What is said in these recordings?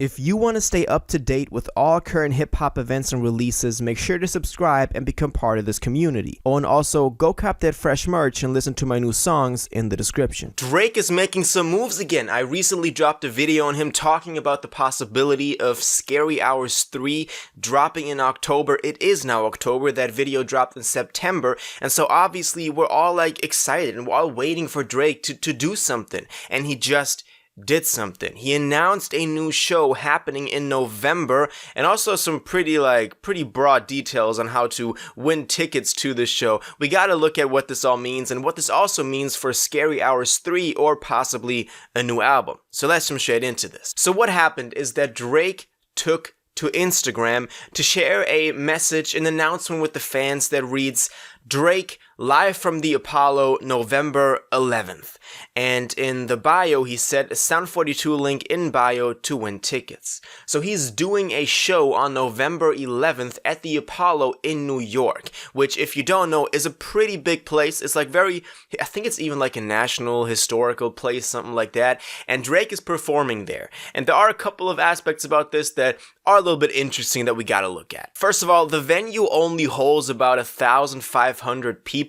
If you want to stay up to date with all current hip-hop events and releases, make sure to subscribe and become part of this community. Oh, and also, go cop that fresh merch and listen to my new songs in the description. Drake is making some moves again. I recently dropped a video on him talking about the possibility of Scary Hours 3 dropping in October. It is now October. That video dropped in September. And so obviously we're all excited and we're all waiting for Drake to do something. And he just did something. He announced a new show happening in November and also some pretty broad details on how to win tickets to the show. We gotta look at what this all means and what this also means for Scary Hours 3 or possibly a new album. So let's jump straight into this. So what happened is that Drake took to Instagram to share a message, an announcement with the fans that reads, "Drake live from the Apollo November 11th. And in the bio, he said, a Sound 42 link in bio to win tickets. So he's doing a show on November 11th at the Apollo in New York, which, if you don't know, is a pretty big place. It's I think it's even like a national historical place, something like that. And Drake is performing there. And there are a couple of aspects about this that are a little bit interesting that we gotta look at. First of all, the venue only holds about 1,500 people.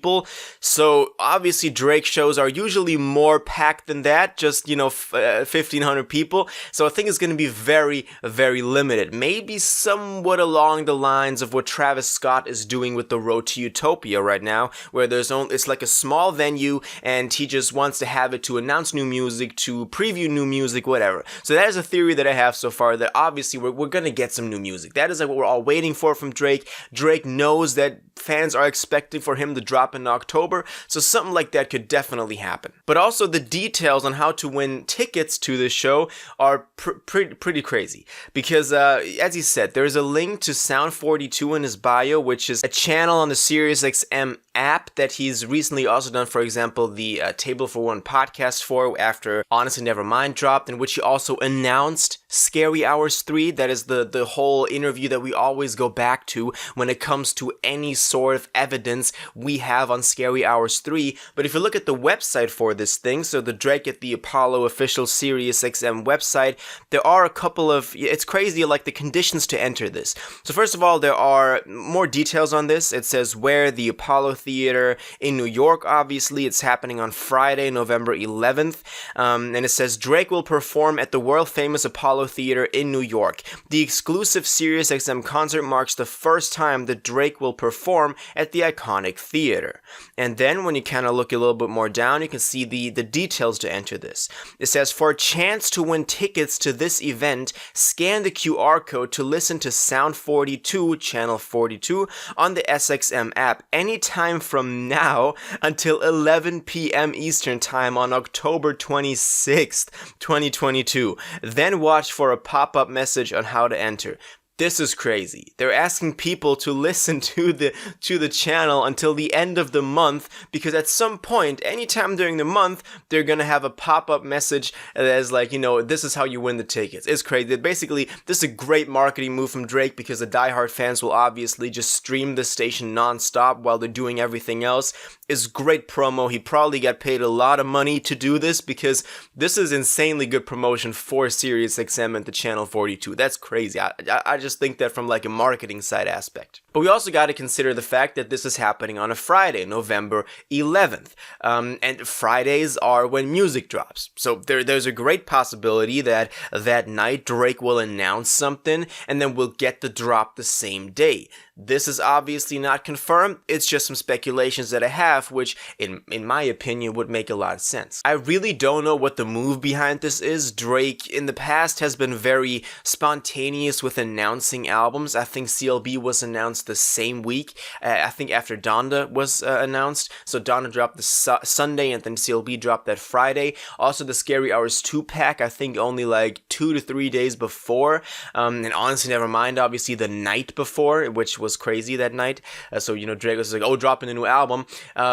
So obviously Drake shows are usually more packed than that, just 1,500 people. So I think it's going to be very, very limited. Maybe somewhat along the lines of what Travis Scott is doing with the Road to Utopia right now, where it's like a small venue and he just wants to have it to announce new music, to preview new music, whatever. So that is a theory that I have so far, that obviously we're going to get some new music. That is what we're all waiting for from Drake. Drake knows that fans are expecting for him to drop in October, so something like that could definitely happen. But also the details on how to win tickets to the show are pretty crazy, because as he said, there's a link to Sound 42 in his bio, which is a channel on the SiriusXM app that he's recently also done, for example, the Table for One podcast for after Honestly Nevermind dropped, in which he also announced Scary Hours 3. That is the whole interview that we always go back to when it comes to any sort of evidence we have on Scary Hours 3. But if you look at the website for this thing, so the Drake at the Apollo official SiriusXM website, there are a couple of, it's crazy, the conditions to enter this. So first of all, there are more details on this. It says where: the Apollo Theater in New York, obviously. It's happening on Friday, November 11th. And it says Drake will perform at the world famous Apollo Theater in New York. The exclusive SiriusXM concert marks the first time that Drake will perform at the iconic theater. And then when you kind of look a little bit more down, you can see the details to enter this. It says, for a chance to win tickets to this event, scan the QR code to listen to Sound 42, Channel 42, on the SXM app anytime from now until 11 p.m. Eastern Time on October 26th, 2022. Then watch for a pop-up message on how to enter. This is crazy. They're asking people to listen to the channel until the end of the month, because at some point, anytime during the month, they're gonna have a pop-up message that is this is how you win the tickets. It's crazy. Basically, this is a great marketing move from Drake, because the diehard fans will obviously just stream the station non-stop while they're doing everything else. It's great promo. He probably got paid a lot of money to do this, because this is insanely good promotion for SiriusXM and the Channel 42. That's crazy. I just think that from a marketing side aspect. But we also got to consider the fact that this is happening on a Friday, November 11th. And Fridays are when music drops. So there's a great possibility that that night Drake will announce something and then we'll get the drop the same day. This is obviously not confirmed. It's just some speculations that I have, which in my opinion would make a lot of sense. I really don't know what the move behind this is. Drake in the past has been very spontaneous with announcing albums. I think CLB was announced the same week. I think after Donda was announced. So Donda dropped the Sunday and then CLB dropped that Friday. Also the Scary Hours 2-pack, I think only 2 to 3 days before. And Honestly Nevermind, obviously the night before, which was crazy that night. So Drake was dropping a new album.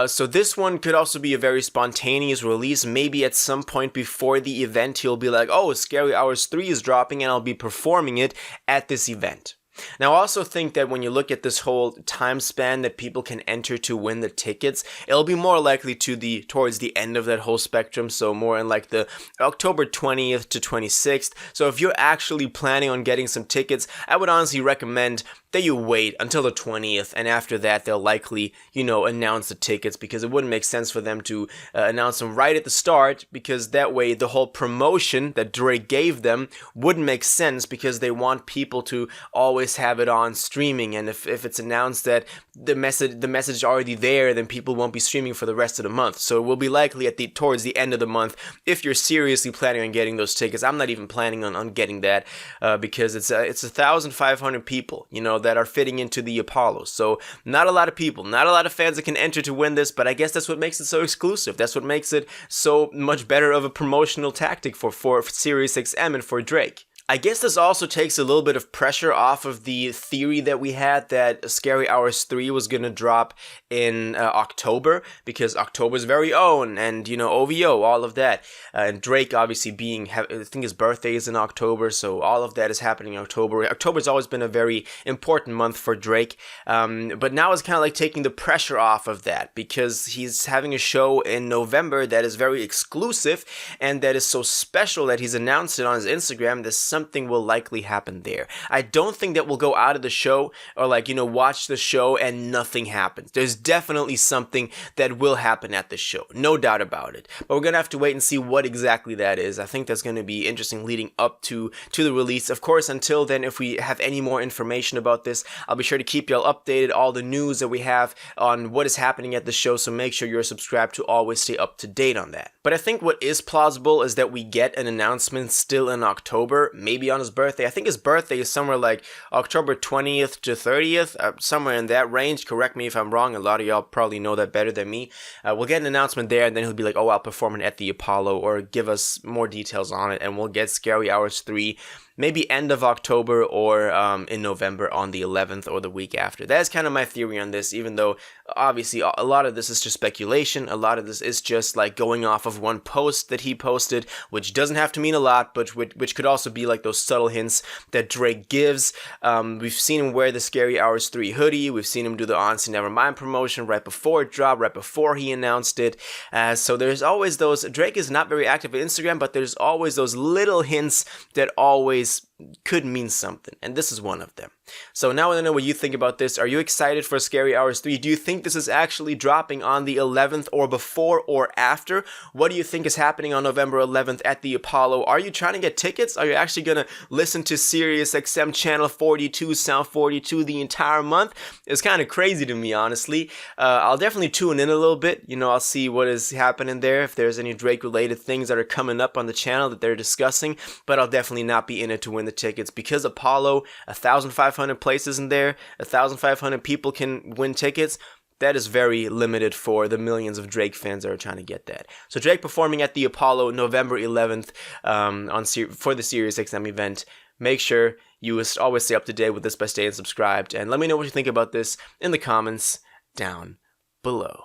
So this one could also be a very spontaneous release. Maybe at some point before the event, he'll be Scary Hours 3 is dropping and I'll be performing it at this event. Now, I also think that when you look at this whole time span that people can enter to win the tickets, it'll be more likely towards the end of that whole spectrum, so more in like the October 20th to 26th. So if you're actually planning on getting some tickets, I would honestly recommend that you wait until the 20th, and after that they'll likely, announce the tickets, because it wouldn't make sense for them to announce them right at the start, because that way the whole promotion that Drake gave them wouldn't make sense, because they want people to always have it on streaming, and if it's announced that the message is already there, then people won't be streaming for the rest of the month. So it will be likely towards the end of the month, if you're seriously planning on getting those tickets. I'm not even planning on getting that, because it's 1,500 people, that are fitting into the Apollo. So not a lot of people, not a lot of fans that can enter to win this, but I guess that's what makes it so exclusive. That's what makes it so much better of a promotional tactic for SiriusXM and for Drake. I guess this also takes a little bit of pressure off of the theory that we had that Scary Hours 3 was going to drop in October, because October's very own, and, OVO, all of that. And Drake obviously I think his birthday is in October, so all of that is happening in October. October's always been a very important month for Drake, but now it's kind of like taking the pressure off of that, because he's having a show in November that is very exclusive, and that is so special that he's announced it on his Instagram. Something will likely happen there. I don't think that we'll go out of the show or watch the show and nothing happens. There's definitely something that will happen at the show, no doubt about it. But we're gonna have to wait and see what exactly that is. I think that's gonna be interesting leading up to the release. Of course, until then, if we have any more information about this, I'll be sure to keep y'all updated, all the news that we have on what is happening at the show, so make sure you're subscribed to always stay up to date on that. But I think what is plausible is that we get an announcement still in October, maybe on his birthday. I think his birthday is somewhere like October 20th to 30th, somewhere in that range. Correct me if I'm wrong. A lot of y'all probably know that better than me. We'll get an announcement there, and then he'll be like, oh, I'll perform it at the Apollo, or give us more details on it, and we'll get Scary Hours 3 maybe end of October or in November on the 11th or the week after. That's kind of my theory on this, even though obviously a lot of this is just speculation. A lot of this is just like going off of one post that he posted, which doesn't have to mean a lot, but which could also be like those subtle hints that Drake gives. We've seen him wear the Scary Hours 3 hoodie. We've seen him do the Honestly Nevermind promotion right before it dropped, right before he announced it. So there's always those. Drake is not very active on Instagram, but there's always those little hints that always could mean something, and this is one of them. So now I want to know what you think about this. Are you excited for Scary Hours 3? Do you think this is actually dropping on the 11th, or before or after? What do you think is happening on November 11th at the Apollo? Are you trying to get tickets? Are you actually going to listen to SiriusXM Channel 42, Sound 42 the entire month? It's kind of crazy to me, honestly. I'll definitely tune in a little bit. I'll see what is happening there, if there's any Drake-related things that are coming up on the channel that they're discussing, but I'll definitely not be in it to win the tickets, because Apollo, 1,500 places in there, 1,500 people can win tickets. That is very limited for the millions of Drake fans that are trying to get that. So Drake performing at the Apollo November 11th for the SiriusXM event. Make sure you always stay up to date with this by staying subscribed, and let me know what you think about this in the comments down below.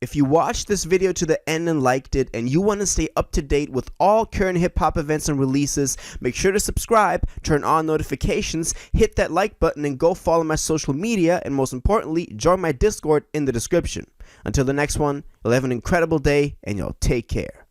If you watched this video to the end and liked it, and you want to stay up to date with all current hip-hop events and releases, make sure to subscribe, turn on notifications, hit that like button, and go follow my social media, and most importantly, join my Discord in the description. Until the next one, you'll have an incredible day, and y'all take care.